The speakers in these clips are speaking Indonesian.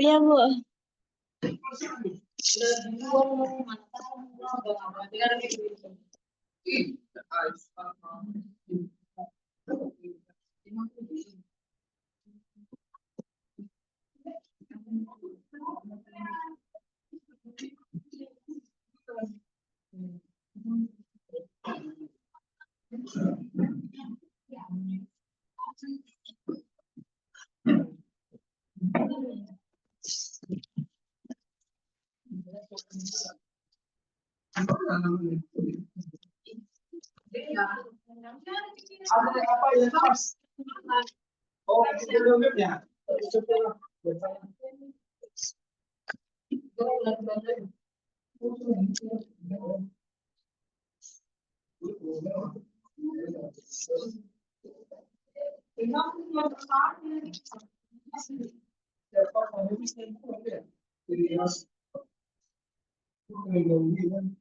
Iya, Bu. Apa ya, Mas? Oh, ya.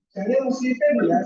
Saya mesti ya.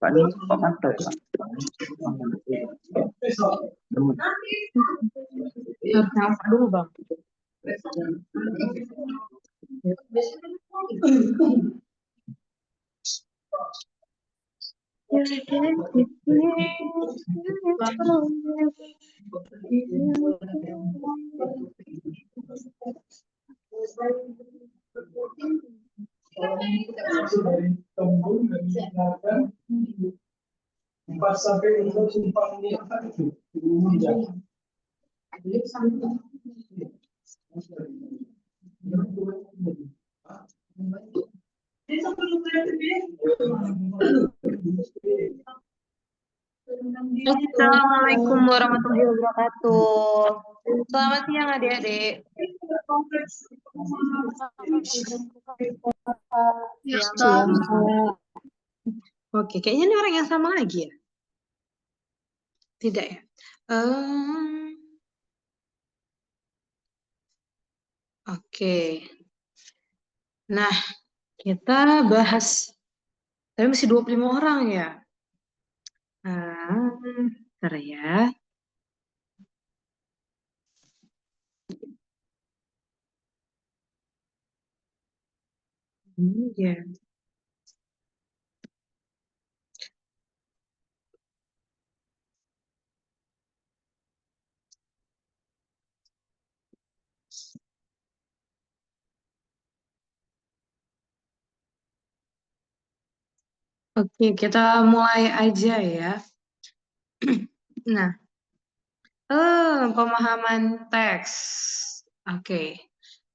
Pak ini Pak Manto, Pak. Harus nyapa dulu, Bang. Empat sampai untuk simpang ini Assalamualaikum warahmatullahi wabarakatuh. Selamat siang adik-adik. Siang. Oke, kayaknya ini orang yang sama lagi ya? Tidak ya? Oke. Nah, kita bahas. Tapi masih 25 orang ya? Bentar ya. Ya. Oke, kita mulai aja ya. Nah, pemahaman teks. Oke.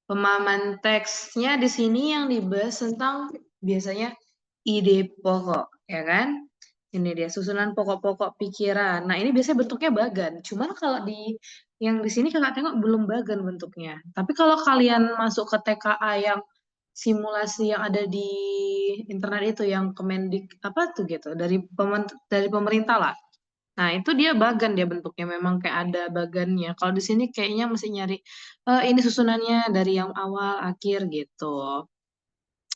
Pemahaman teksnya di sini yang dibahas tentang biasanya ide pokok, ya kan? Ini dia susunan pokok-pokok pikiran. Nah, ini biasanya bentuknya bagan. Cuman kalau di yang di sini kakak tengok belum bagan bentuknya. Tapi kalau kalian masuk ke TKA yang simulasi yang ada di internet itu yang Kemendik apa tuh gitu dari pemerintah lah. Nah, itu dia bagan dia bentuknya memang kayak ada bagannya. Kalau di sini kayaknya mesti nyari ini susunannya dari yang awal akhir gitu.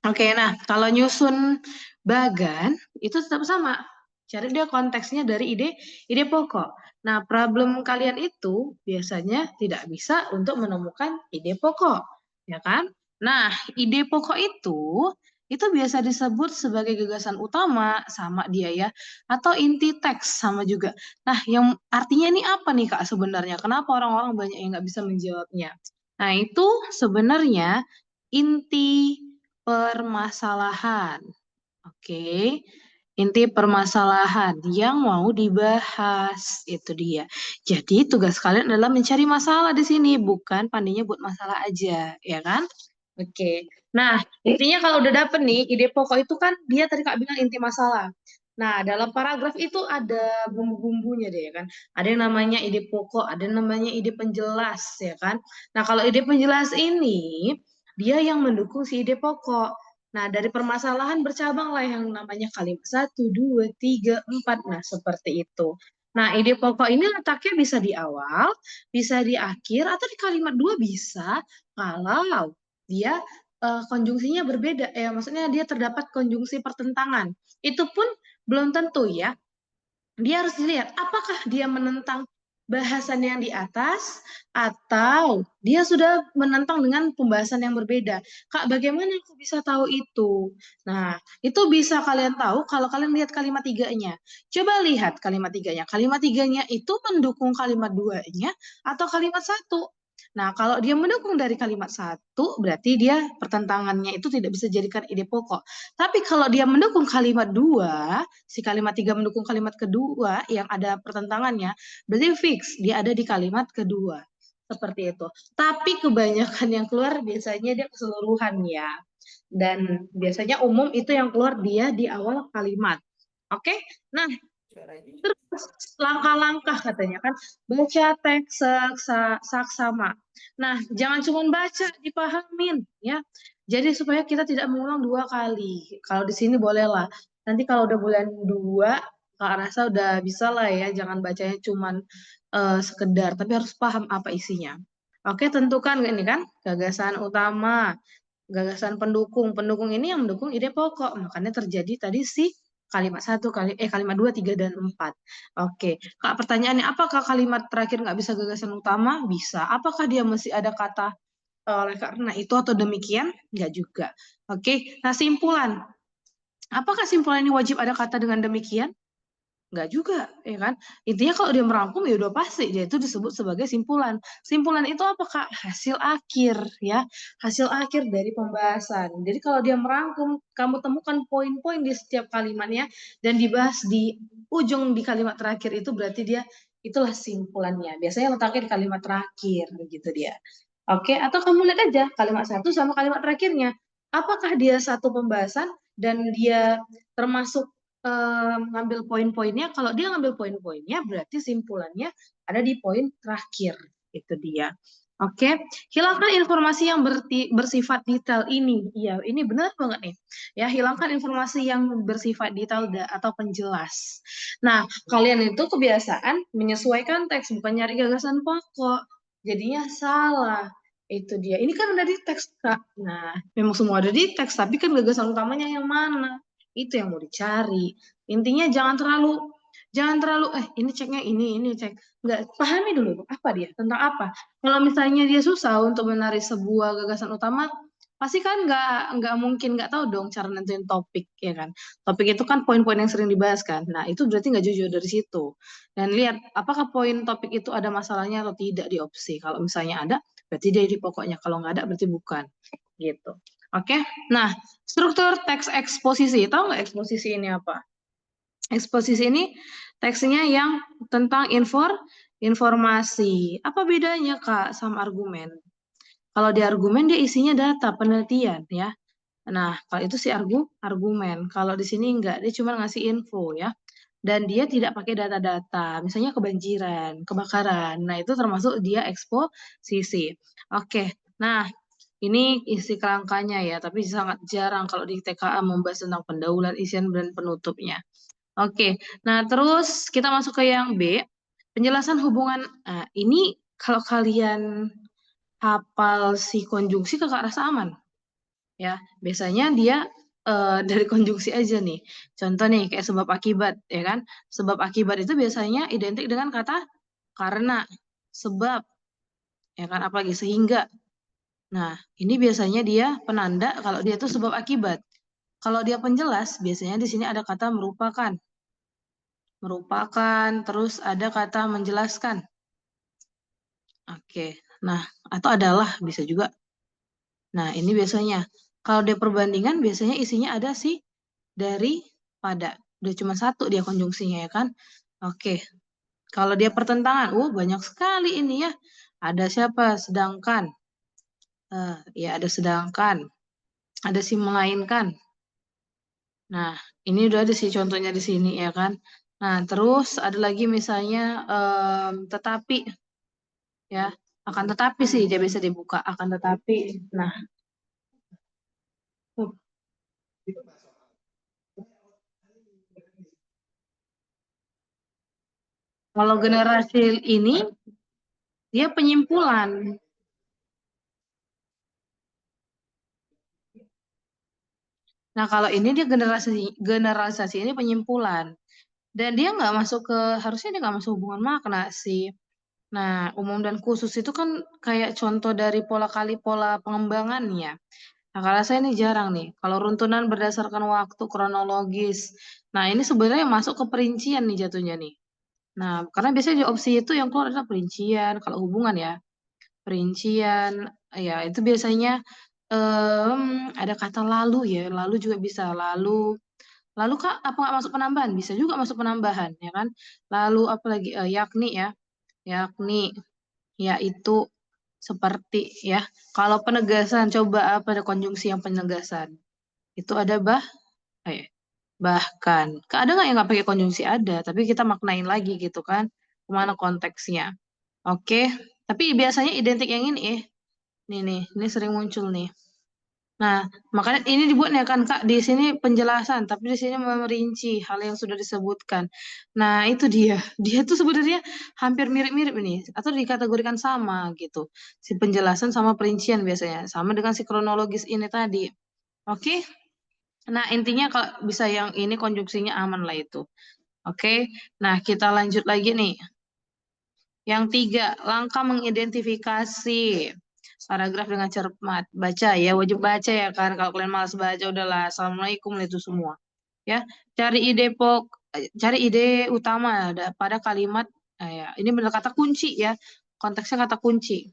Oke, nah kalau nyusun bagan itu tetap sama. Cari dia konteksnya dari ide pokok. Nah, problem kalian itu biasanya tidak bisa untuk menemukan ide pokok, ya kan? Nah, ide pokok itu biasa disebut sebagai gagasan utama sama dia ya, atau inti teks sama juga. Nah, yang artinya ini apa nih Kak sebenarnya? Kenapa orang-orang banyak yang nggak bisa menjawabnya? Nah, itu sebenarnya inti permasalahan. Oke, inti permasalahan yang mau dibahas itu dia. Jadi tugas kalian adalah mencari masalah di sini, bukan pandainya buat masalah aja, ya kan? Oke. Nah, intinya kalau udah dapet nih ide pokok itu kan dia tadi Kak bilang inti masalah. Nah, dalam paragraf itu ada bumbu-bumbunya deh, ya kan? Ada yang namanya ide pokok, ada yang namanya ide penjelas, ya kan? Nah, kalau ide penjelas ini dia yang mendukung si ide pokok. Nah, dari permasalahan bercabanglah yang namanya kalimat 1, 2, 3, 4. Nah, seperti itu. Nah, ide pokok ini letaknya bisa di awal, bisa di akhir, atau di kalimat 2 bisa kalau dia konjungsinya berbeda. Maksudnya dia terdapat konjungsi pertentangan. Itu pun belum tentu ya. Dia harus dilihat apakah dia menentang bahasan yang di atas atau dia sudah menentang dengan pembahasan yang berbeda. Kak, bagaimana aku bisa tahu itu? Nah, itu bisa kalian tahu kalau kalian lihat kalimat tiganya. Coba lihat kalimat tiganya. Kalimat tiganya itu mendukung kalimat duanya atau kalimat satu. Nah, kalau dia mendukung dari kalimat satu, berarti dia pertentangannya itu tidak bisa dijadikan ide pokok. Tapi kalau dia mendukung kalimat dua, si kalimat tiga mendukung kalimat kedua yang ada pertentangannya, berarti fix dia ada di kalimat kedua. Seperti itu. Tapi kebanyakan yang keluar biasanya dia keseluruhan ya. Dan biasanya umum itu yang keluar dia di awal kalimat. Oke? Nah, terus langkah-langkah katanya kan, baca teks saksama. Nah, jangan cuma baca, dipahamin ya. Jadi supaya kita tidak mengulang dua kali. Kalau di sini bolehlah. Nanti kalau udah bulan 2, Kak rasa udah bisa lah ya, jangan bacanya cuman sekedar, tapi harus paham apa isinya. Oke, tentukan ini kan gagasan utama, gagasan pendukung. Pendukung ini yang mendukung ide pokok. Makanya terjadi tadi si kalimat kalimat 2, 3, dan 4. Oke. Kak, pertanyaannya apakah kalimat terakhir nggak bisa gagasan utama? Bisa. Apakah dia masih ada kata oleh karena itu atau demikian? Nggak juga. Oke. Nah, simpulan. Apakah simpulan ini wajib ada kata dengan demikian? Nggak juga, ya kan? Intinya kalau dia merangkum ya udah pasti dia itu disebut sebagai simpulan. Simpulan itu apa Kak? Hasil akhir ya, hasil akhir dari pembahasan. Jadi kalau dia merangkum, kamu temukan poin-poin di setiap kalimatnya dan dibahas di ujung di kalimat terakhir itu berarti dia itulah simpulannya. Biasanya letaknya di kalimat terakhir gitu dia. Oke, atau kamu lihat aja kalimat satu sama kalimat terakhirnya. Apakah dia satu pembahasan dan dia termasuk ngambil poin-poinnya? Kalau dia ngambil poin-poinnya berarti simpulannya ada di poin terakhir. Itu dia. Oke, hilangkan informasi yang bersifat detail ini. Iya, ini benar banget nih. Ya, hilangkan informasi yang bersifat detail atau penjelas. Nah, kalian itu kebiasaan menyesuaikan teks, bukan nyari gagasan pokok. Jadinya salah. Itu dia. Ini kan ada di teks, Kak. Nah, memang semua ada di teks, tapi kan gagasan utamanya yang mana? Itu yang mau dicari. Intinya jangan terlalu ini ceknya ini cek. Nggak, pahami dulu apa dia, tentang apa. Kalau misalnya dia susah untuk menarik sebuah gagasan utama, pasti kan nggak mungkin nggak tahu dong cara nentuin topik, ya kan. Topik itu kan poin-poin yang sering dibahas kan. Nah, itu berarti nggak jujur dari situ. Dan lihat apakah poin topik itu ada masalahnya atau tidak di opsi. Kalau misalnya ada, berarti dia di pokoknya. Kalau nggak ada, berarti bukan. Gitu. Oke, nah struktur teks eksposisi, tahu nggak eksposisi ini apa? Eksposisi ini teksnya yang tentang informasi. Apa bedanya Kak sama argumen? Kalau di argumen dia isinya data, penelitian ya. Nah, kalau itu sih argumen. Kalau di sini enggak, dia cuma ngasih info ya. Dan dia tidak pakai data-data, misalnya kebanjiran, kebakaran. Nah, itu termasuk dia eksposisi. Oke, nah ini isi kerangkanya ya, tapi sangat jarang kalau di TKA membahas tentang pendahuluan, isian, dan penutupnya. Oke, nah terus kita masuk ke yang B, penjelasan hubungan. Nah, ini kalau kalian hafal si konjungsi kakak rasa aman. Ya, biasanya dia dari konjungsi aja nih. Contoh nih kayak sebab akibat, ya kan? Sebab akibat itu biasanya identik dengan kata karena, sebab, ya kan? Apalagi sehingga. Nah, ini biasanya dia penanda kalau dia itu sebab akibat. Kalau dia penjelas, biasanya di sini ada kata merupakan. Merupakan, terus ada kata menjelaskan. Oke. Nah, atau adalah bisa juga. Nah, ini biasanya. Kalau dia perbandingan, biasanya isinya ada sih dari pada. Udah cuma satu dia konjungsinya, ya kan? Oke. Kalau dia pertentangan, banyak sekali ini ya. Ada siapa? Sedangkan. Ya ada sedangkan. Ada si melainkan. Nah, ini udah ada sih contohnya di sini, ya kan? Nah, terus ada lagi misalnya tetapi. Ya, akan tetapi sih dia bisa dibuka. Akan tetapi. Nah, kalau generasi ini, dia penyimpulan. Nah, kalau ini dia generalisasi ini penyimpulan. Dan dia nggak masuk ke, harusnya dia nggak masuk hubungan makna sih. Nah, umum dan khusus itu kan kayak contoh dari pola kali pola pengembangannya. Nah, kalau saya ini jarang nih. Kalau runtunan berdasarkan waktu kronologis. Nah, ini sebenarnya masuk ke perincian nih jatuhnya nih. Nah, karena biasanya di opsi itu yang keluar adalah perincian. Kalau hubungan ya, perincian. Ya, itu biasanya ada kata lalu ya. Lalu juga bisa. Lalu Kak, apa nggak masuk penambahan? Bisa juga masuk penambahan, ya kan? Lalu apa lagi? Yakni ya. Yakni, yaitu, seperti ya. Kalau penegasan, coba apa ada konjungsi yang penegasan? Itu ada eh, bahkan. Kak, ada nggak yang nggak pakai konjungsi? Ada, tapi kita maknain lagi gitu kan. Kemana konteksnya? Oke, tapi biasanya identik yang ini nih, ini sering muncul nih. Nah, makanya ini dibuat nih kan Kak, di sini penjelasan, tapi di sini merinci hal yang sudah disebutkan. Nah, itu dia. Dia tuh sebenarnya hampir mirip-mirip ini, atau dikategorikan sama gitu. Si penjelasan sama perincian biasanya, sama dengan si kronologis ini tadi. Oke? Nah, intinya kalau bisa yang ini konjungsinya aman lah itu. Oke? Nah, kita lanjut lagi nih. Yang tiga, langkah mengidentifikasi paragraf dengan cermat. Baca ya, wajib baca ya kan. Kalau kalian malas baca, udahlah. Assalamualaikum itu semua. Ya, cari ide utama pada kalimat. Ya, ini benar kata kunci ya. Konteksnya kata kunci.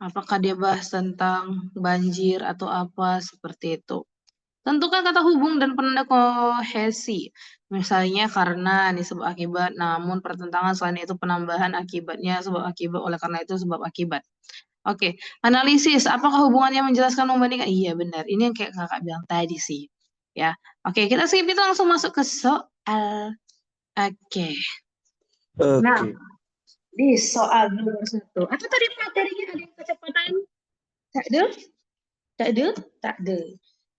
Apakah dia bahas tentang banjir atau apa seperti itu. Tentukan kata hubung dan penanda kohesi. Misalnya karena ini sebab akibat, namun pertentangan selain itu penambahan akibatnya sebab akibat, oleh karena itu sebab akibat. Oke, analisis. Apakah hubungannya menjelaskan membandingkan? Iya benar. Ini yang kayak kakak bilang tadi sih. Ya, oke kita skip itu langsung masuk ke soal. Oke. Nah, Oke. di soal nomor 1. Atau tadi materinya ada yang kecepatan? Tak ada? Tak ada? Tak ada.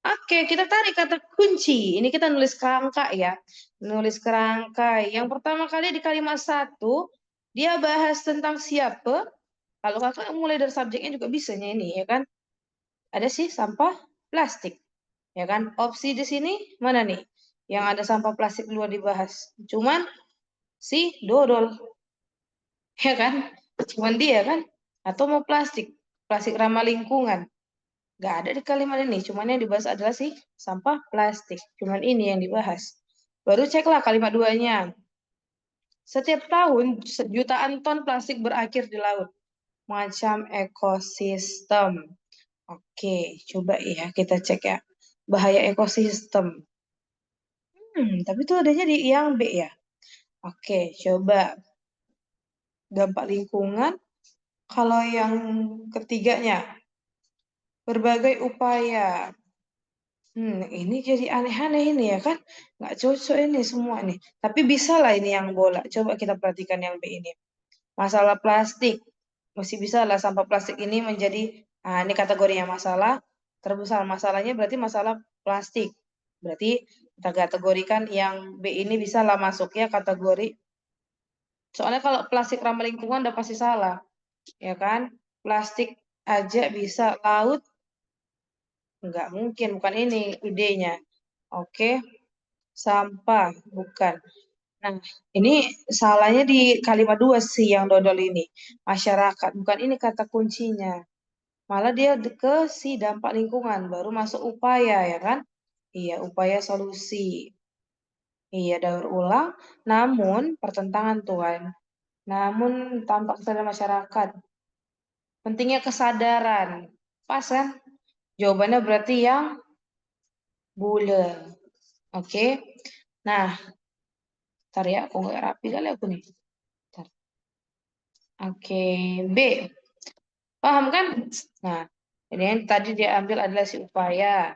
Oke, kita tarik kata kunci. Ini kita nulis kerangka ya. Nulis kerangka. Yang pertama kali di kalimat 1, dia bahas tentang siapa. Kalau kakak mulai dari subjeknya juga bisa ini ya kan. Ada sih sampah plastik. Ya kan? Opsi di sini mana nih? Yang ada sampah plastik luar dibahas. Cuman si dodol. Ya kan? Cuman dia kan? Atau mau plastik. Plastik ramah lingkungan. Gak ada di kalimat ini, cuman yang dibahas adalah si sampah plastik. Cuman ini yang dibahas. Baru ceklah kalimat duanya. Setiap tahun jutaan ton plastik berakhir di laut. Macam ekosistem. Oke, coba ya kita cek ya. Bahaya ekosistem. Tapi itu adanya di yang B ya. Oke, coba. Dampak lingkungan. Kalau yang ketiganya, berbagai upaya. Ini jadi aneh-aneh ini ya kan? Nggak cocok ini semua nih. Tapi bisa lah ini yang bola. Coba kita perhatikan yang B ini. Masalah plastik. Masih bisa lah sampah plastik ini menjadi, ini kategorinya masalah. Terbesar masalahnya berarti masalah plastik. Berarti kita kategorikan yang B ini bisa lah masuk ya kategori. Soalnya kalau plastik ramah lingkungan udah pasti salah. Ya kan? Plastik aja bisa laut. Nggak mungkin, bukan ini idenya. Oke, sampah, bukan. Nah, ini salahnya di kalimat 2 sih yang dodol ini. Masyarakat, bukan ini kata kuncinya. Malah dia ke si dampak lingkungan, baru masuk upaya ya kan? Iya, upaya solusi. Iya, daur ulang, namun pertentangan Tuhan. Namun tampak kesadaran masyarakat. Pentingnya kesadaran. Pas kan? Jawabannya berarti yang bulan. Oke. Nah, ntar ya, aku nggak rapi kali aku nih. Ntar. Oke, B. Paham kan? Nah, ini yang tadi dia ambil adalah si upaya.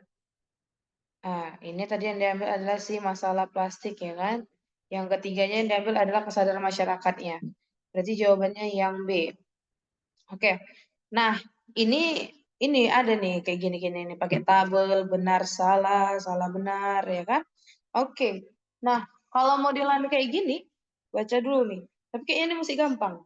Nah, ini tadi yang diambil adalah si masalah plastik ya kan? Yang ketiganya yang diambil adalah kesadaran masyarakatnya. Berarti jawabannya yang B. Oke. Nah, ini ada nih kayak gini-gini nih pakai tabel benar salah benar ya kan? Oke. Nah, kalau modelan kayak gini baca dulu nih. Tapi kayaknya ini masih gampang.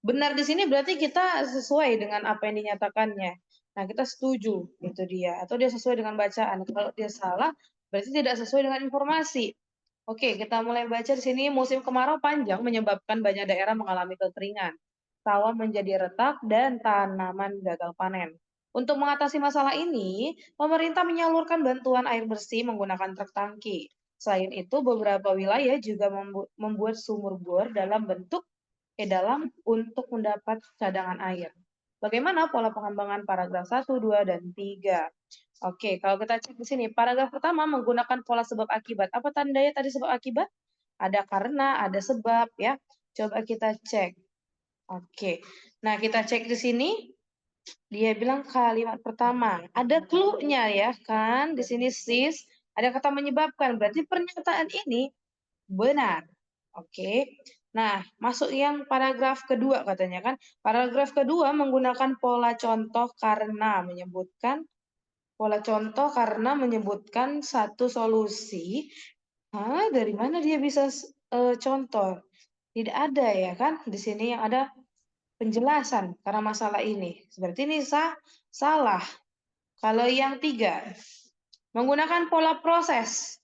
Benar di sini berarti kita sesuai dengan apa yang dinyatakannya. Nah, kita setuju itu dia atau dia sesuai dengan bacaan. Kalau dia salah berarti tidak sesuai dengan informasi. Oke, kita mulai baca di sini. Musim kemarau panjang menyebabkan banyak daerah mengalami kekeringan. Sawah menjadi retak dan tanaman gagal panen. Untuk mengatasi masalah ini, pemerintah menyalurkan bantuan air bersih menggunakan truk tangki. Selain itu, beberapa wilayah juga membuat sumur bor dalam untuk mendapat cadangan air. Bagaimana pola pengembangan paragraf 1, 2, dan 3? Oke, kalau kita cek di sini, paragraf pertama menggunakan pola sebab akibat. Apa tandanya tadi sebab akibat? Ada karena, ada sebab ya. Coba kita cek. Oke. Nah, kita cek di sini. Dia bilang kalimat pertama. Ada clue-nya ya kan? Di sini sis. Ada kata menyebabkan. Berarti pernyataan ini benar. Oke. Nah, masuk yang paragraf kedua katanya kan. Paragraf kedua menggunakan pola contoh karena menyebutkan satu solusi. Dari mana dia bisa contoh? Tidak ada ya kan? Di sini yang ada penjelasan karena masalah ini. Berarti ini salah. Kalau yang 3, menggunakan pola proses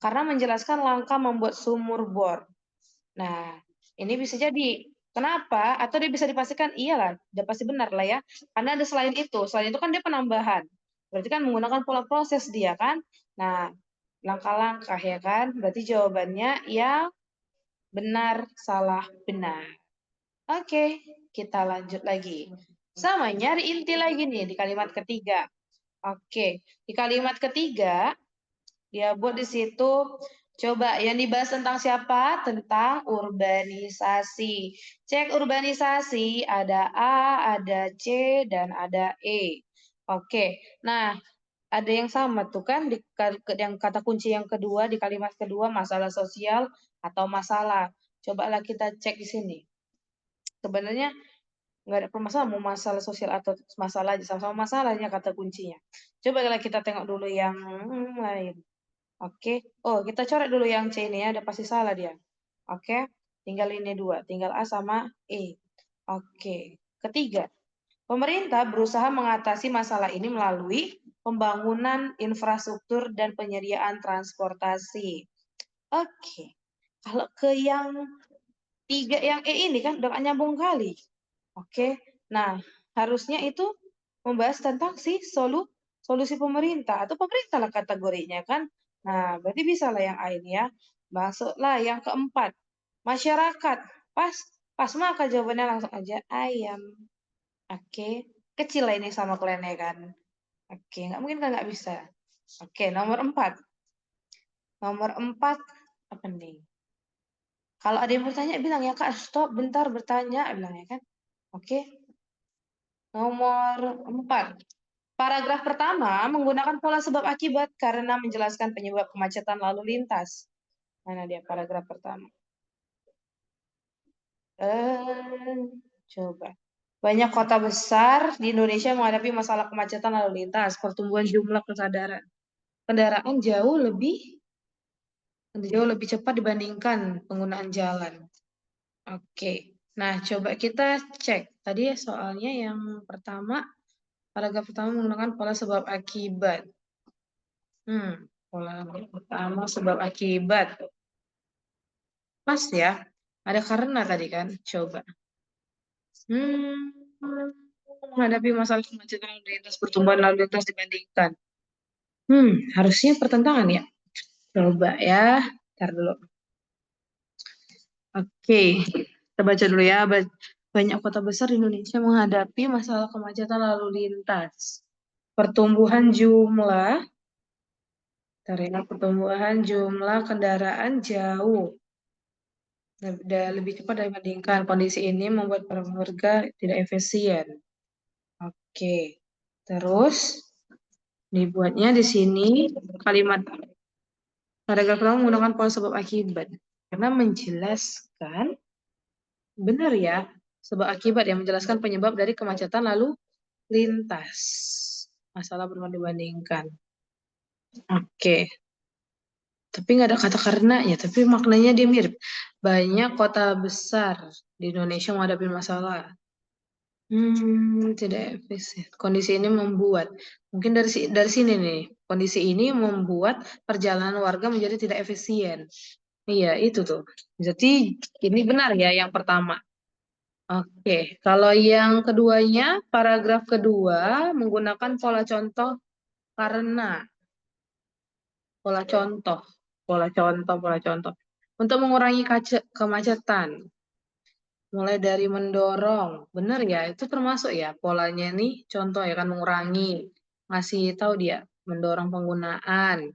karena menjelaskan langkah membuat sumur bor. Nah, ini bisa jadi. Kenapa? Atau dia bisa dipastikan iyalah, udah pasti benar lah ya. Karena ada selain itu. Selain itu kan dia penambahan. Berarti kan menggunakan pola proses dia kan. Nah, langkah-langkah ya kan. Berarti jawabannya yang benar, salah, benar. Oke, kita lanjut lagi. Sama, nyari inti lagi nih di kalimat ketiga. Oke, di kalimat ketiga, dia buat di situ, coba yang dibahas tentang siapa? Tentang urbanisasi. Cek urbanisasi, ada A, ada C, dan ada E. Oke, nah ada yang sama tuh kan, yang kata kunci yang kedua, di kalimat kedua, masalah sosial atau masalah. Cobalah kita cek di sini. Sebenarnya nggak ada permasalahan mau masalah sosial atau masalah aja sama-sama masalahnya kata kuncinya. Coba kita tengok dulu yang lain. Oke. Oh, kita coret dulu yang C ini ya, ada pasti salah dia. Oke. Tinggal ini 2, tinggal A sama E. Oke. Ketiga, pemerintah berusaha mengatasi masalah ini melalui pembangunan infrastruktur dan penyediaan transportasi. Oke. Kalau ke yang 3 yang E ini kan udah nyambung kali. Oke, nah harusnya itu membahas tentang si solusi pemerintah atau pemerintah lah kategorinya kan. Nah, berarti bisa lah yang A ini ya. Masuklah yang keempat, masyarakat. Pas maka jawabannya langsung aja ayam. Oke, kecil lah ini sama kliennya kan. Oke, nggak mungkin kan nggak bisa. Oke, nomor 4. Nomor 4 apa nih? Kalau ada yang bertanya bilang ya Kak, stop bentar bertanya bilangnya kan. Oke. Nomor 4. Paragraf pertama menggunakan pola sebab akibat karena menjelaskan penyebab kemacetan lalu lintas. Mana dia paragraf pertama? Coba. Banyak kota besar di Indonesia menghadapi masalah kemacetan lalu lintas, pertumbuhan jumlah kendaraan jauh lebih cepat dibandingkan penggunaan jalan. Oke. Nah, coba kita cek. Tadi soalnya yang pertama Paragraf pertama menggunakan pola sebab akibat. Pola pertama sebab akibat. Pas ya. Ada karena tadi kan. Coba. Menghadapi masalah kemacetan lalu lintas, pertumbuhan lalu lintas dibandingkan. Harusnya pertentangan ya. Coba ya. Ntar dulu. Oke. Kita baca dulu ya. Banyak kota besar di Indonesia menghadapi masalah kemacetan lalu lintas. Pertumbuhan jumlah kendaraan jauh lebih cepat dibandingkan. Kondisi ini membuat para warga tidak efisien. Oke. Terus dibuatnya di sini kalimat paragraf pertama menggunakan pola sebab akibat karena menjelaskan benar ya sebab akibat yang menjelaskan penyebab dari kemacetan lalu lintas. Masalah dibandingkan. Oke. Tapi nggak ada kata karenanya, tapi maknanya dia mirip. Banyak kota besar di Indonesia menghadapi masalah. Tidak efisien. Kondisi ini membuat, mungkin dari sini nih, kondisi ini membuat perjalanan warga menjadi tidak efisien. Iya, itu tuh. Jadi ini benar ya yang pertama. Oke, kalau yang keduanya, paragraf kedua menggunakan pola contoh karena. Pola contoh. Untuk mengurangi kemacetan. Mulai dari mendorong. Benar ya, itu termasuk ya polanya nih. Contoh ya kan mengurangi. Ngasih tahu dia mendorong penggunaan.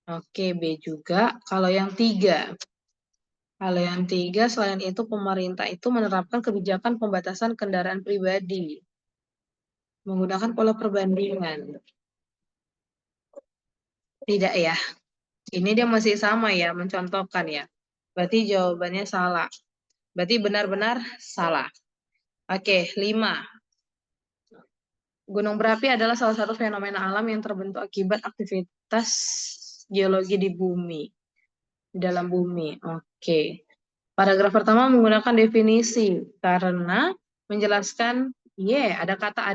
Oke, B juga. Kalau yang tiga, selain itu pemerintah itu menerapkan kebijakan pembatasan kendaraan pribadi. Menggunakan pola perbandingan. Tidak ya. Ini dia masih sama ya, mencontohkan ya. Berarti jawabannya salah. Berarti benar-benar salah. Oke, 5. Gunung berapi adalah salah satu fenomena alam yang terbentuk akibat aktivitas geologi di bumi. Di dalam bumi. Oke. Paragraf pertama menggunakan definisi karena menjelaskan ada kata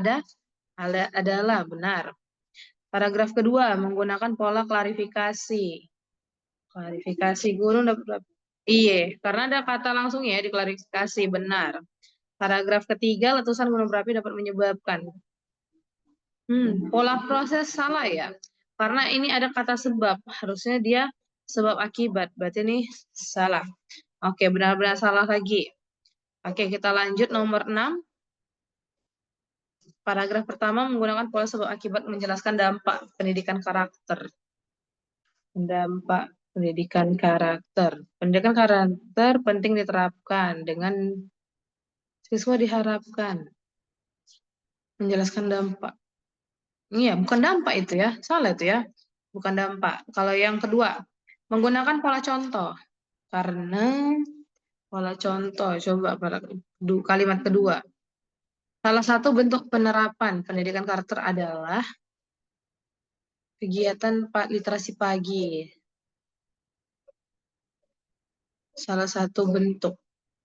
adalah benar. Paragraf kedua menggunakan pola klarifikasi. Klarifikasi gunung dapat karena ada kata langsung ya diklarifikasi benar. Paragraf ketiga letusan gunung berapi dapat menyebabkan. Pola proses salah ya. Karena ini ada kata sebab, harusnya dia sebab akibat. Berarti ini salah. Oke, benar-benar salah lagi. Oke, kita lanjut nomor 6. Paragraf pertama menggunakan pola sebab akibat menjelaskan dampak pendidikan karakter. Dampak pendidikan karakter. Pendidikan karakter penting diterapkan dengan siswa diharapkan menjelaskan dampak. Iya, bukan dampak itu ya. Salah itu ya. Bukan dampak. Kalau yang kedua, menggunakan pola contoh. Karena pola contoh, coba kalimat kedua. Salah satu bentuk penerapan pendidikan karakter adalah kegiatan literasi pagi. Salah satu bentuk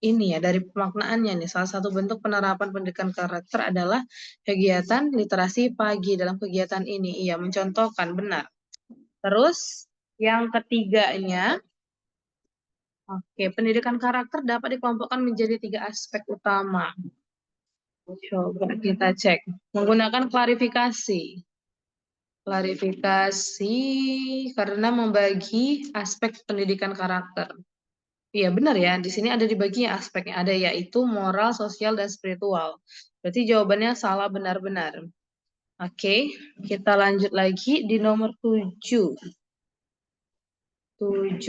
ini ya dari pemaknaannya nih, salah satu bentuk penerapan pendidikan karakter adalah kegiatan literasi pagi. Dalam kegiatan ini ia mencontohkan benar. Terus yang ketiganya, pendidikan karakter dapat dikelompokkan menjadi 3 aspek utama. Coba kita cek. Menggunakan klarifikasi. Klarifikasi karena membagi aspek pendidikan karakter. Iya benar ya, di sini ada dibagi aspeknya, ada yaitu moral, sosial, dan spiritual. Berarti jawabannya salah benar-benar. Oke, kita lanjut lagi di nomor 7. 7.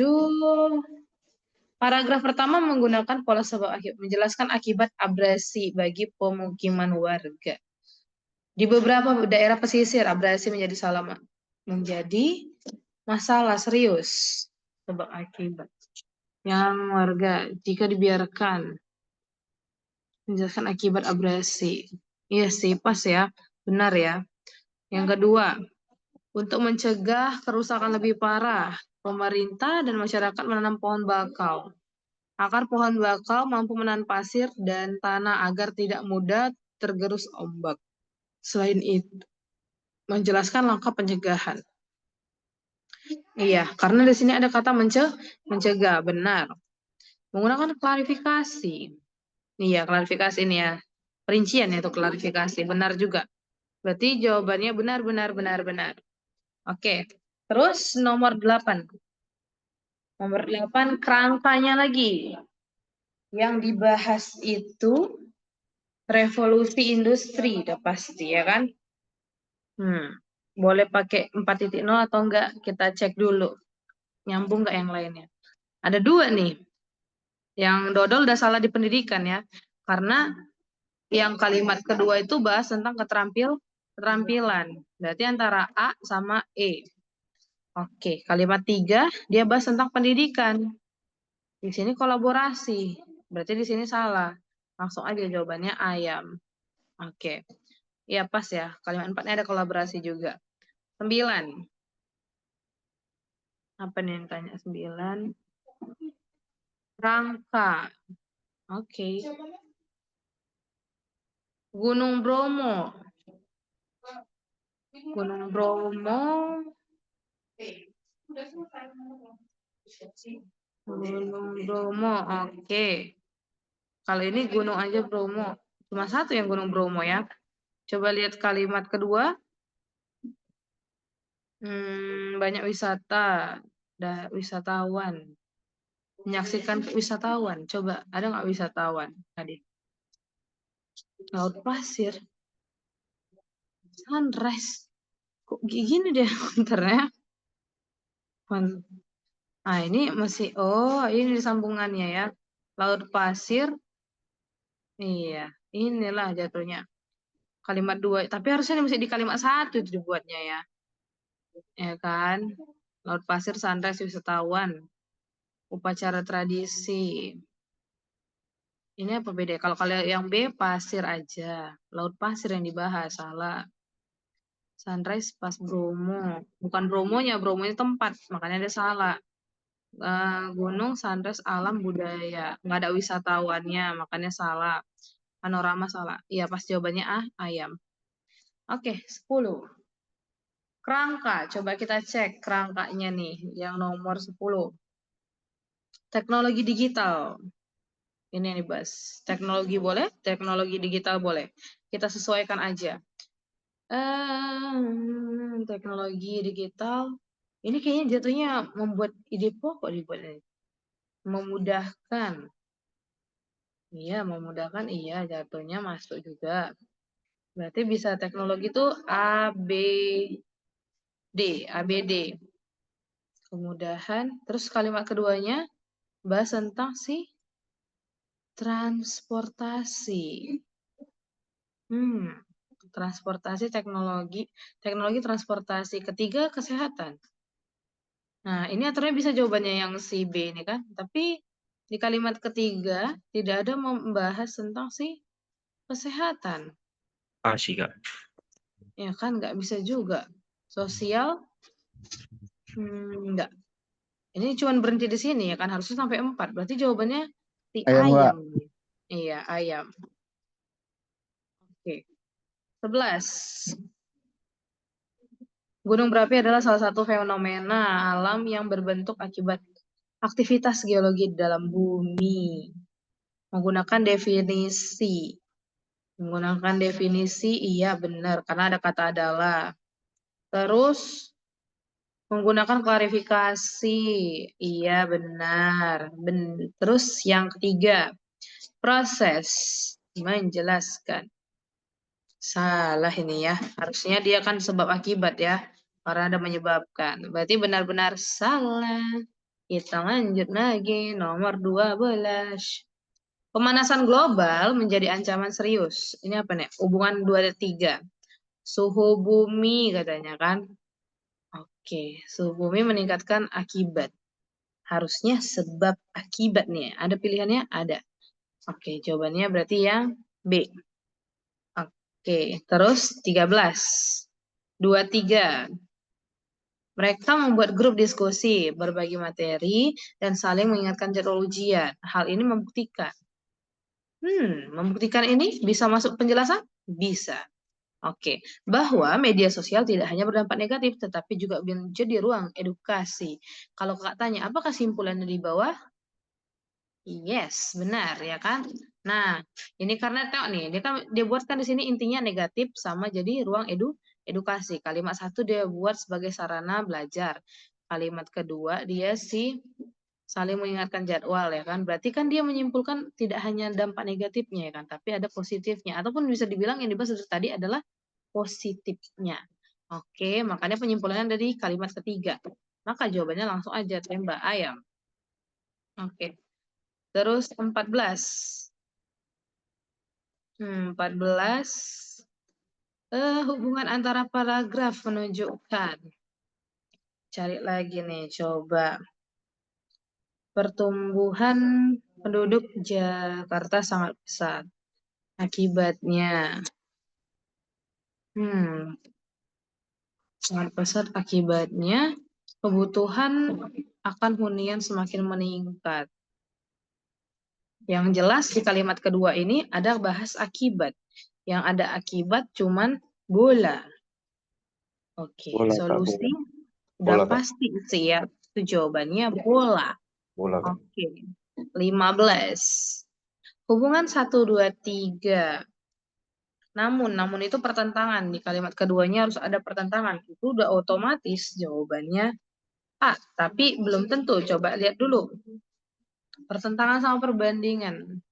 Paragraf pertama menggunakan pola sebab akibat, menjelaskan akibat abrasi bagi pemukiman warga. Di beberapa daerah pesisir, abrasi menjadi masalah serius sebab akibat yang warga jika dibiarkan. Menjelaskan akibat abrasi. Iya sih, pas ya. Benar ya. Yang kedua, untuk mencegah kerusakan lebih parah, pemerintah dan masyarakat menanam pohon bakau. Akar pohon bakau mampu menahan pasir dan tanah agar tidak mudah tergerus ombak. Selain itu, menjelaskan langkah pencegahan. Iya, karena di sini ada kata mencegah, benar. Menggunakan klarifikasi. Iya, klarifikasi ini ya. Perincian itu klarifikasi, benar juga. Berarti jawabannya benar. Oke. Terus nomor 8. Nomor 8 kerangkanya lagi. Yang dibahas itu revolusi industri, udah pasti ya kan? Boleh pakai 4.0 atau enggak? Kita cek dulu. Nyambung enggak yang lainnya? Ada 2 nih. Yang dodol udah salah di pendidikan ya. Karena yang kalimat kedua itu bahas tentang keterampilan. Berarti antara A sama E. Oke, kalimat 3 dia bahas tentang pendidikan. Di sini kolaborasi. Berarti di sini salah. Langsung aja jawabannya ayam. Oke. Iya pas ya. Kalimat 4-nya ada kolaborasi juga. 9. Apa nih yang tanya 9? Rangka. Oke. Gunung Bromo. Gunung Bromo. Gunung Bromo. Oke. Kalau ini gunung aja Bromo. Cuma satu yang Gunung Bromo ya. Coba lihat kalimat kedua. Banyak wisata. Ada wisatawan. Menyaksikan wisatawan. Coba, ada nggak wisatawan tadi? Laut pasir. Sunrise. Kok gini deh komentarnya? Nah, ini masih, ini sambungannya ya. Laut pasir. Iya, inilah jatuhnya. Kalimat 2. Tapi harusnya masih di kalimat 1 itu dibuatnya ya. Ya kan? Laut pasir, sunrise, wisatawan. Upacara tradisi. Ini apa beda? Kalau yang B pasir aja. Laut pasir yang dibahas, salah. Sunrise pas Bromo. Bukan Bromonya tempat. Makanya ada salah. Gunung, sunrise, alam, budaya. Nggak ada wisatawannya, makanya salah. Panorama salah. Iya, pas jawabannya ayam. Oke, 10. Kerangka. Coba kita cek kerangkanya nih. Yang nomor 10. Teknologi digital. Ini yang dibahas. Teknologi boleh, teknologi digital boleh. Kita sesuaikan aja. Teknologi digital. Ini kayaknya jatuhnya membuat ide pokok dibuat ini. Memudahkan. Iya, memudahkan. Iya, jatuhnya masuk juga. Berarti bisa teknologi itu ABD. Kemudahan. Terus kalimat keduanya bahas tentang transportasi. Transportasi, teknologi transportasi. Ketiga, kesehatan. Nah, ini aturannya bisa jawabannya yang si B ini kan. Tapi di kalimat ketiga tidak ada membahas tentang kesehatan. Sih, Kak. Ya kan, nggak bisa juga. Sosial, enggak. Ini cuma berhenti di sini ya kan, harusnya sampai 4. Berarti jawabannya ayam. Iya, ayam. Oke. 11. Gunung berapi adalah salah satu fenomena alam yang berbentuk akibat aktivitas geologi di dalam bumi. Menggunakan definisi, iya benar, karena ada kata adalah. Terus, menggunakan klarifikasi, iya benar. Terus yang ketiga, proses menjelaskan. Salah ini ya, harusnya dia kan sebab akibat ya, karena ada menyebabkan. Berarti benar-benar salah. Kita lanjut lagi, nomor 12. Pemanasan global menjadi ancaman serius. Ini apa nih? Hubungan 2 dan 3. Suhu bumi katanya kan. Oke, suhu bumi meningkatkan akibat. Harusnya sebab akibat nih. Ada pilihannya? Ada. Oke, jawabannya berarti yang B. Oke, terus 13. 23. Mereka membuat grup diskusi, berbagi materi, dan saling mengingatkan jadwal ujian. Hal ini membuktikan. Membuktikan ini bisa masuk penjelasan? Bisa. Oke, bahwa media sosial tidak hanya berdampak negatif, tetapi juga menjadi ruang edukasi. Kalau kakak tanya, apa kesimpulannya di bawah? Yes, benar ya kan? Nah, ini karena tengok nih, dia buatkan di sini intinya negatif sama jadi ruang edukasi. Kalimat satu dia buat sebagai sarana belajar. Kalimat kedua dia saling mengingatkan jadwal ya kan. Berarti kan dia menyimpulkan tidak hanya dampak negatifnya ya kan, tapi ada positifnya. Ataupun bisa dibilang yang dibahas tadi adalah positifnya. Oke, makanya penyimpulannya dari kalimat ketiga. Maka jawabannya langsung aja tembak ayam. Oke. Terus 14. 14. Hubungan antara paragraf menunjukkan. Cari lagi nih, coba. Pertumbuhan penduduk Jakarta sangat pesat. Akibatnya. Sangat pesat akibatnya kebutuhan akan hunian semakin meningkat. Yang jelas di kalimat kedua ini ada bahas akibat. Yang ada akibat cuman bola. Oke, Bola, Kak, solusi bola, udah Kak. pasti sih ya. Itu jawabannya bola. Bola, Kak. Oke. 15. Hubungan 1, 2, 3. Namun itu pertentangan. Di kalimat keduanya harus ada pertentangan. Itu udah otomatis jawabannya A. Tapi belum tentu. Coba lihat dulu. Pertentangan sama perbandingan.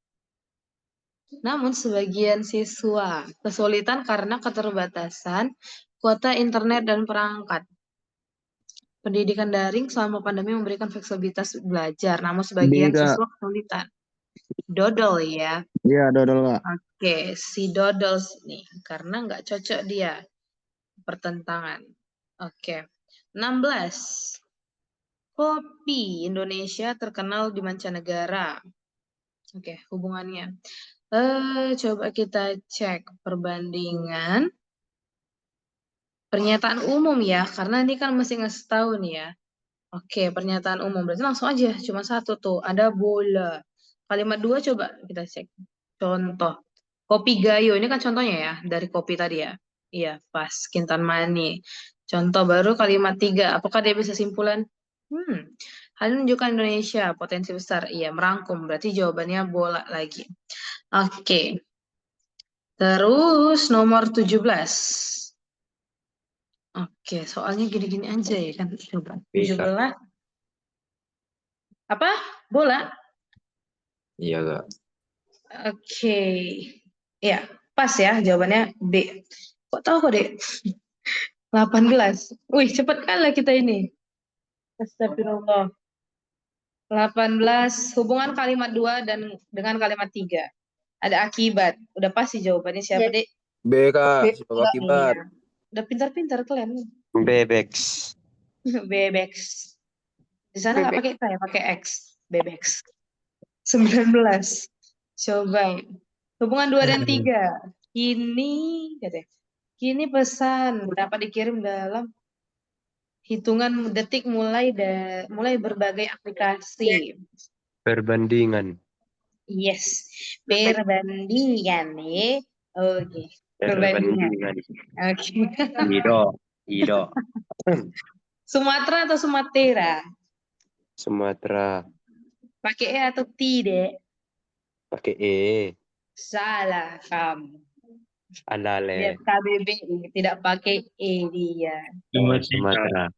Namun sebagian siswa kesulitan karena keterbatasan kuota internet dan perangkat. Pendidikan daring selama pandemi memberikan fleksibilitas belajar, namun sebagian siswa kesulitan. Dodol ya. Iya, dodol, Kak. Oke, si dodol nih karena nggak cocok dia. Pertentangan. Oke. 16. Kopi Indonesia terkenal di mancanegara. Oke, hubungannya. Coba kita cek perbandingan pernyataan umum ya, karena ini kan mesti ngasih tahu nih ya. Oke, pernyataan umum berarti langsung aja, cuma satu tuh, ada bola. Kalimat dua coba kita cek. Contoh, kopi gayo ini kan contohnya ya dari kopi tadi ya. Iya, pas Kintan Mani. Contoh baru kalimat 3, apakah dia bisa simpulan? Hal ini menunjukkan Indonesia potensi besar. Iya, merangkum. Berarti jawabannya bola lagi. Oke. Terus nomor 17. Oke, soalnya gini-gini aja ya kan. Coba. 17. Apa? Bola? Iya, Kak. Oke. Ya, pas ya jawabannya B. Kok tahu kok, Dek? 18. Wih, cepet kali kita ini. Astagfirullah. 18. Hubungan kalimat 2 dan dengan kalimat 3. Ada akibat. Udah pasti jawabannya siapa, Dek? B, Kak. B. Sebab akibat. Iya. Udah pintar-pintar kalian. Bebex. Bebex. Di sana nggak pakai K ya, pakai X. Bebex. 19. Coba. Hubungan 2 dan 3. Kini pesan dapat dikirim dalam hitungan detik mulai berbagai aplikasi. Perbandingan. Yes. Perbandingan nih. Oke. Perbandingan. Oke. Ido. Sumatera atau Sumatera? Sumatera. Pakai E atau tidak? Pakai E. Salah kamu. Andale. Dia KBBI, tidak pakai E dia. Sumatera.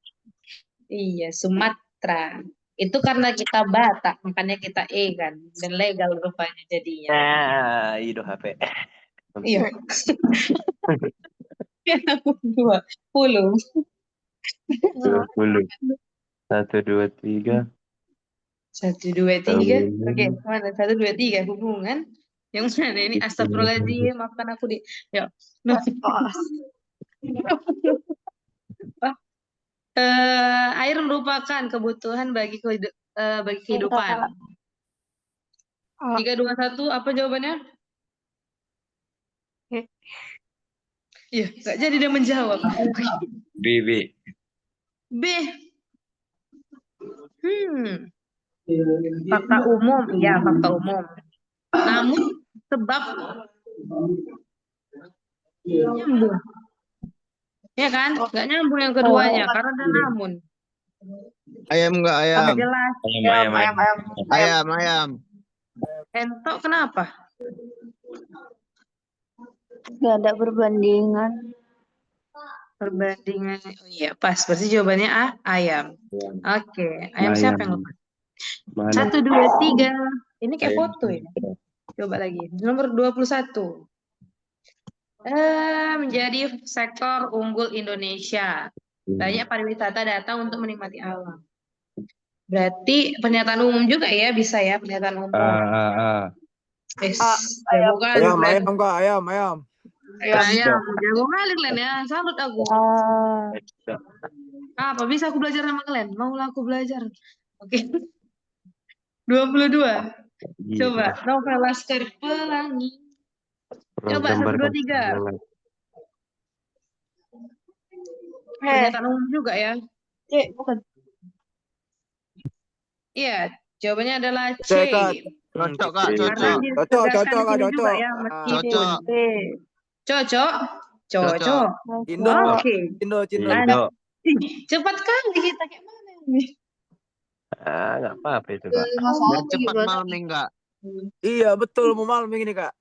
Iya, Sumatera. Itu karena kita Batak, makanya kita E kan. Dan legal rupanya jadinya. Ido HP. Iya. 20. 20. 1, 2, 3. 1, 2, 3. Oke, mana? 1, 2, 3 hubungan. Yang mana ini? Astagfirullahaladzim, maafkan aku di. Ya. Air merupakan kebutuhan bagi kehidupan. 3, 2, 1, apa jawabannya? Iya, nggak jadi dia menjawab. B. B. Fakta umum, iya fakta umum. Namun sebab Nyambung. Ya kan? Nggak nyambung yang keduanya karena ada namun. Ayam enggak ayam? Nggak jelas. Ayam. Entok kenapa? Gak ada perbandingan. Perbandingan. Oh iya, pas. Berarti jawabannya ayam. Oke. Ayam siapa yang lupa? Mana? 1, 2, 3. Ini kayak Ayam. foto ya. Coba lagi. Nomor 21. Menjadi sektor unggul Indonesia. Banyak pariwisata datang untuk menikmati alam. Berarti pernyataan umum juga ya, bisa ya pernyataan umum. Jago kali kalian. Ayam. Jago kali kalian ya. Salut aku. Apa bisa aku belajar sama kalian? Maulah aku belajar. Oke. 22. Coba novel Laskar Pelangi. Coba 1, 2, 3. Pernyataan umum juga ya. Bukan. Iya, jawabannya adalah C. Cocok Kak, Karena cocok. ditegaskan di sini juga ya, meskipun. Cocok. Cocok. Indo. Oke. Indo. Cepat kali kita kayak mana ini? Nggak apa-apa itu, Kak. Biar cepat malam nih enggak? Iya, betul mau malam ini Kak.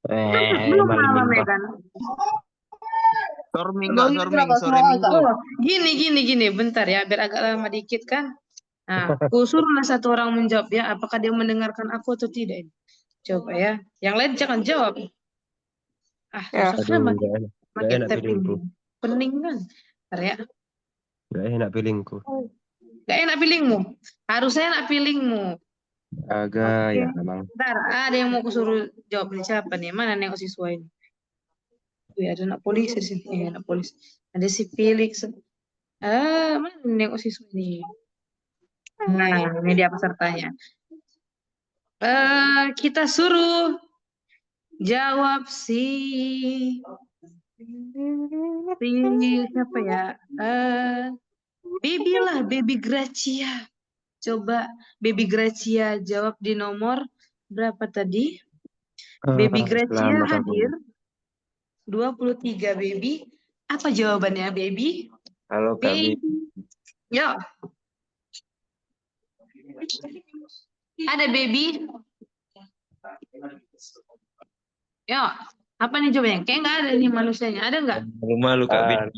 Belum malam ya kan? Sore Minggu. Oh, gini, bentar ya, biar agak lama dikit kan. Nah, kusuruhlah satu orang menjawab ya, apakah dia mendengarkan aku atau tidak. Coba ya, yang lain jangan jawab. Susah Aduh, makin nggak enak feelingku. pening kan. Bentar ya. Nggak enak feelingku. Gak enak feelingmu. Harusnya enak feelingmu. Agak Oke. ya memang. Bentar, ada yang mau kusuruh jawab nih siapa nih? Mana nengok siswa ini? Wih, ada anak polisi di sini. Anak polisi. Ada si Felix. Mana nengok siswa ini? Nah, ini dia pesertanya. Kita suruh jawab siapa ya? Baby lah, Baby Gracia. Coba Baby Gracia jawab di nomor berapa tadi? Baby Gracia hadir. 23 Baby. Apa jawabannya Baby? Halo Kak. Yo. Ada Baby? Yo. Apa nih jawabannya? Kayak nggak ada nih manusianya. Ada nggak? Malu-malu Kak.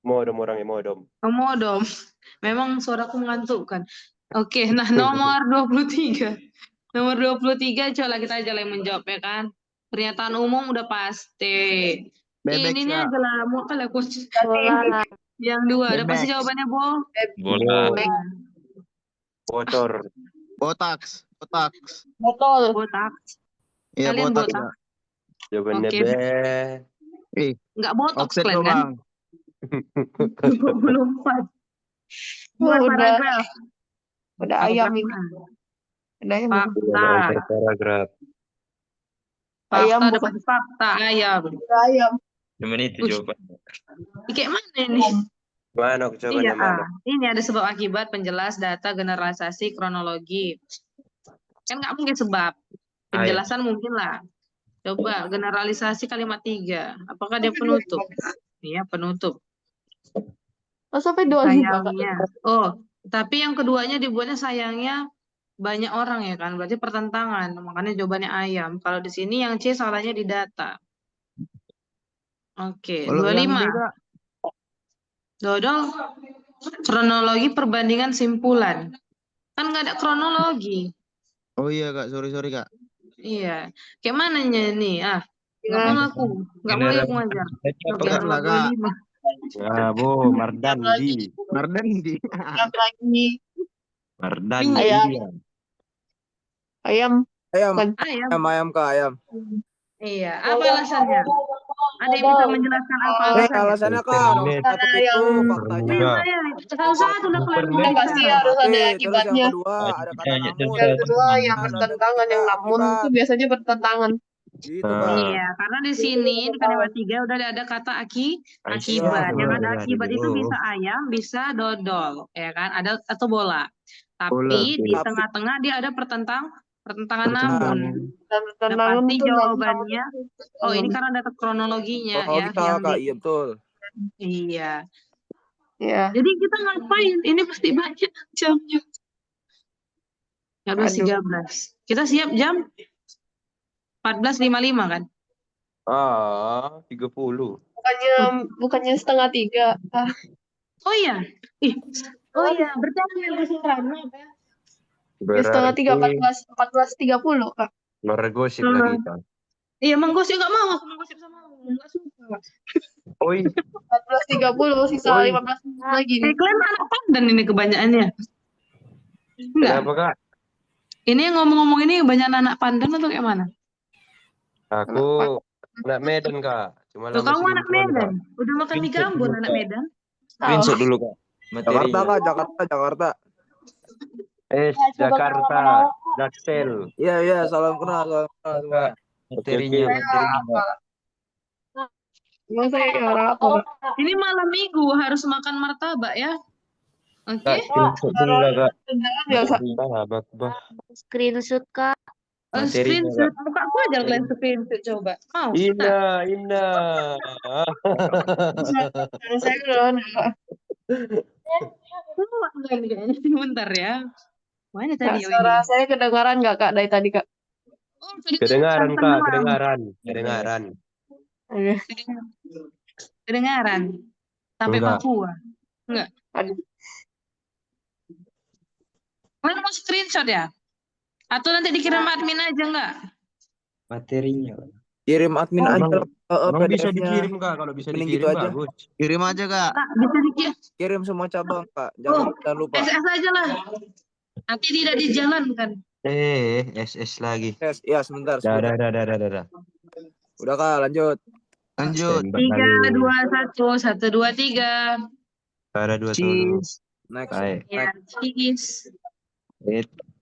Modom orangnya modom. Modom. Memang suaraku mengantukkan. Oke, nah nomor 23. Nomor 23, coba kita aja yang menjawab ya kan. Pernyataan umum udah pasti. Ininya adalah mau kali aku. Yang 2, ada pasti jawabannya Bola. Motor. Botax. Botak. Iya, Kalian botak. botak. Jawabannya Oke. B. Enggak botox Okset kalian kan? doang. 24. Buat paragraf. Udah ayam ini. Udah ayam. Fakta. Paragraf. Ayam Fakta bukan. dapat fakta ayam. Ayam. Cuman itu Wih. jawabannya. Kayak mana ini? Mana jawabannya mana? Ini ada sebab akibat, penjelas, data, generalisasi, kronologi. Kan nggak mungkin sebab. Penjelasan mungkin lah. Coba generalisasi kalimat 3. Apakah dia penutup? Iya, penutup. Sampai 2 Sayangnya. Oh, tapi yang keduanya dibuatnya sayangnya banyak orang ya kan. Berarti pertentangan. Makanya jawabannya ayam. Kalau di sini yang C salahnya di data. Oke, 25. Dodol. Kronologi perbandingan simpulan. Kan nggak ada kronologi. Oh iya Kak, sorry Kak. Iya. Kayak mananya nih? Nggak mau aku. Nggak mau aku ngajar. Oke, nomor 25. Bu, Mardandi. Ayam. Ayam Kak, ayam. Iya, apa alasannya? Ada yang bisa menjelaskan apa alasannya? Alasannya Kak, itu faktanya. Satu lah kalau Pasti harus ada akibatnya. Yang kedua ada kata namun. Yang kedua yang bertentangan, yang namun itu biasanya bertentangan. Gitu Kak. Iya, karena di sini di kalimat 3 udah ada kata akibat. Yang ada akibat itu bisa ayam, bisa dodol, ya kan? Ada atau bola. Tapi di tengah-tengah dia ada Pertentangan namun. Dan Nah, tendangan pasti tuh jawabannya. Oh, ini karena data kronologinya Oh ya. kita Yang kak, iya betul. Iya. Iya. Jadi kita ngapain? Ini pasti banyak jamnya. 13.13. Kita siap jam 14.55 kan? 30. Bukannya 2:30. Ah, Oh iya. Oh iya, berarti aku yang kesusahan apa ya? ya 2:30, Berarti 14:30 Kak. mergosip lagi kita. Iya, menggosip nggak mau aku menggosip sama kamu. Nggak suka. Oi, 14:30 sisa Oi. 15 menit lagi. Kalian anak pandan ini kebanyakannya. Enggak. kenapa kak? Ini yang ngomong-ngomong ini banyak anak pandan atau kayak mana? Aku anak Medan kak. Cuma Tuh, lama kamu sini anak doang, Medan. Kak. Udah makan mie Screenshot Ambon dulu, anak Kak. Medan. Screenshot dulu kak. Jakarta Materinya. kak, Jakarta. Jakarta, Jaksel. Iya, salam kenal semua. Materinya. Emang saya kayak orang apa Kak? Ini malam minggu harus makan martabak ya. Oke. Kak, screenshot dulu lah kak. Tendangan ya Kak. Bah. Screenshot Kak. Materinya, Screenshot. Buka aku aja kalian screenshot coba. Mau? Indah. Saya udah Kak. Enggak nih kayaknya. Bentar ya. Mana Kak, tadi suara saya kedengaran nggak Kak dari tadi Kak? Kedengaran kak, kedengaran. Oke. Kedengaran. Sampai Enggak. Papua. Enggak. Aduh. Kalian mau screenshot ya? Atau nanti dikirim admin aja enggak? Materinya. Kirim admin aja. Emang bisa PDF-nya. dikirim kak, kalau bisa Mending dikirim gitu aja. bagus. Kirim aja kak. Kak, bisa dikirim. Kirim semua cabang kak. Jangan lupa. SS aja lah. Nanti tidak dijalankan. SS lagi. Yes, ya sebentar. Dah. Udah kak, lanjut. Tembak 3, lagi. 2, 1, 1, 2, 3. Ada 2 tahun. Next. Baik. Ya, cheese.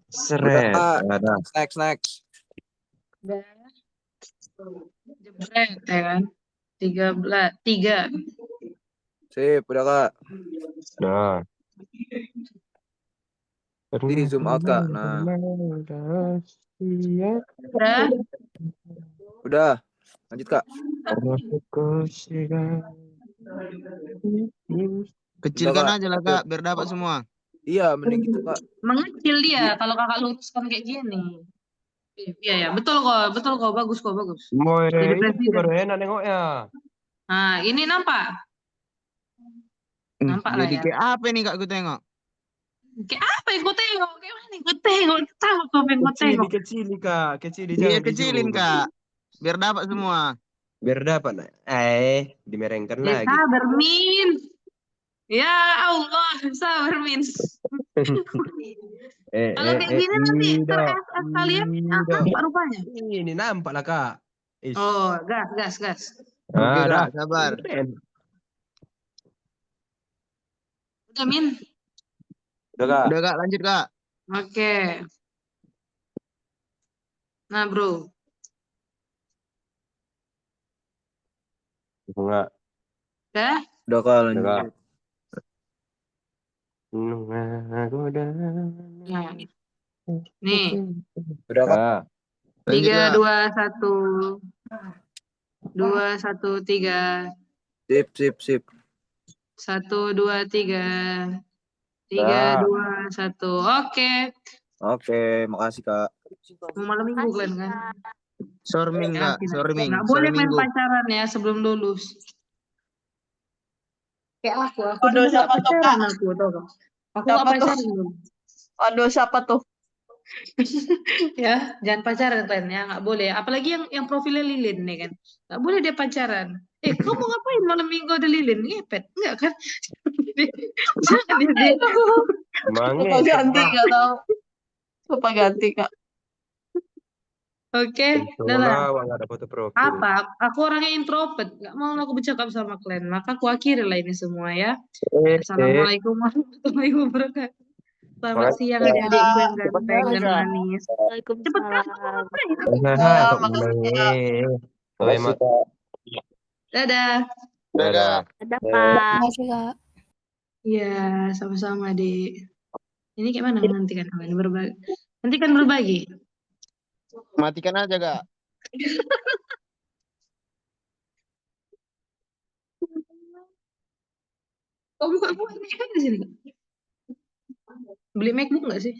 Seret. Udah, Ada. Next. Udah. Jebret ya kan. 3. Sip, udah kak. Nah. Di zoom out kak. Nah. Udah. Lanjut kak. Kecilkan aja lah kak, biar dapat semua. Iya, mending gitu kak. Mengecil dia kalau kakak luruskan kayak gini. Iya, betul kok, bagus kok. Jadi Itu presiden. baru enak nengoknya. Nah, ini nampak. Nampak lah Jadi ya. kayak apa nih kak gue tengok? Kayak apa yang gue tengok? Kayak mana yang gue tengok? Tahu apa yang gue tengok? Kecil kak, kecil Iya kecilin kak, biar dapat semua. Biar dapat. Dimerengkan Ya, lagi. sabar, Min. Ya Allah, sabar, Min. Kalau kayak gini nanti ter-SS kalian nampak rupanya. Ini nampak lah kak. Oh, gas. Oke Dah. kak, sabar. Udah, Min. Udah kak. Udah kak, lanjut kak. Oke. Nah, bro. Enggak. Udah? Udah kak, lanjut. Udah kak. Nah. Nih. Udah kak. 3, 2, 1. 2, 1, 3. Sip. 1, 2, 3. 3, 2, 1. Oke. Makasih kak. Mau malam minggu kalian kan? Sorming kak, sorming. Nggak boleh Sore main minggu. pacaran ya sebelum lulus. Kayak aku Aduh, dulu nggak siapa tuh, pacaran Kak? aku tau gak? Aku Siapa nggak tuh? pacaran dulu. Aduh, siapa tuh? Ya, jangan pacaran kalian ya, nggak boleh. Apalagi yang profilnya lilin nih kan, nggak boleh dia pacaran. Kamu ngapain malam minggu ada lilin? Ngepet, enggak kan? Jangan dia. Lupa ganti nggak tahu. Lupa ganti Kak. Oke, udah lah. Nggak ada foto profil. Apa? Aku orangnya introvert, nggak mau aku bercakap sama kalian. Maka aku akhiri lah ini semua ya. Assalamualaikum warahmatullahi wabarakatuh. Selamat siang adik-adikku yang ganteng dan manis. Cepet kan? Dadah. Dadah. Ada Kak. Makasih Kak. Iya, sama-sama, Dek. Ini kayak mana menghentikan berbagi? Hentikan berbagi. Matikan aja kak. Kamu di sini. Beli MacBook nggak sih?